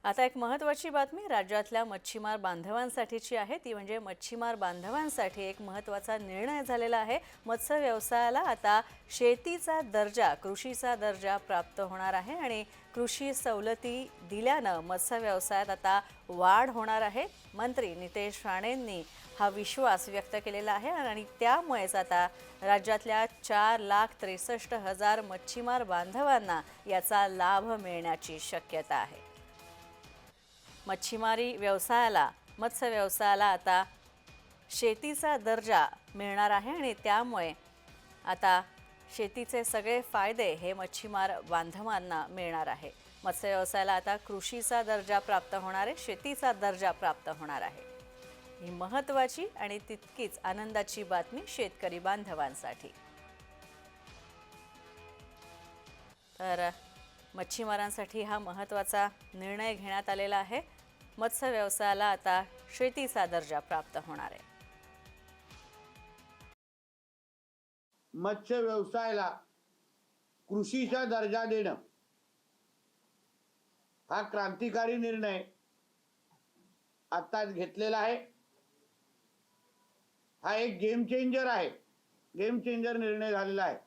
आता एक महत्त्वाची बातमी राज्यातल्या मच्छीमार बांधवांसाठीची आहे, ती म्हणजे मच्छीमार बांधवांसाठी एक महत्त्वाचा निर्णय झालेला आहे। मत्स्य व्यवसायाला आता शेतीचा दर्जा, कृषीचा दर्जा प्राप्त होणार आहे आणि कृषी सवलती दिल्यानं मत्स्य व्यवसायात आता वाढ होणार आहे। मंत्री नितेश राणेंनी हा विश्वास व्यक्त केलेला आहे आणि त्यामुळेच आता राज्यातल्या 4,63,000 मच्छीमार बांधवांना याचा लाभ मिळण्याची शक्यता आहे। मच्छीमारी व्यवसायाला, मत्स्य व्यवसायाला आता शेतीचा दर्जा मिळणार आहे आणि त्यामुळे आता शेतीचे सगळे फायदे हे मच्छीमार बांधवांना मिळणार आहे। मत्स्य व्यवसायाला आता कृषीचा दर्जा प्राप्त होणार आहे, शेतीचा दर्जा प्राप्त होणार आहे। ही महत्त्वाची आणि तितकीच आनंदाची बातमी शेतकरी बांधवांसाठी। तर मच्छीमारांसाठी हा महत्त्वाचा निर्णय घेण्यात आलेला आहे। मत्स्य व्यवसायाला आता शेतीचा दर्जा प्राप्त होणार आहे। मत्स्य व्यवसायाला कृषीचा दर्जा देणं हा क्रांतिकारी निर्णय आत्ताच घेतलेला आहे। हा एक गेम चेंजर आहे, गेम चेंजर निर्णय झालेला आहे।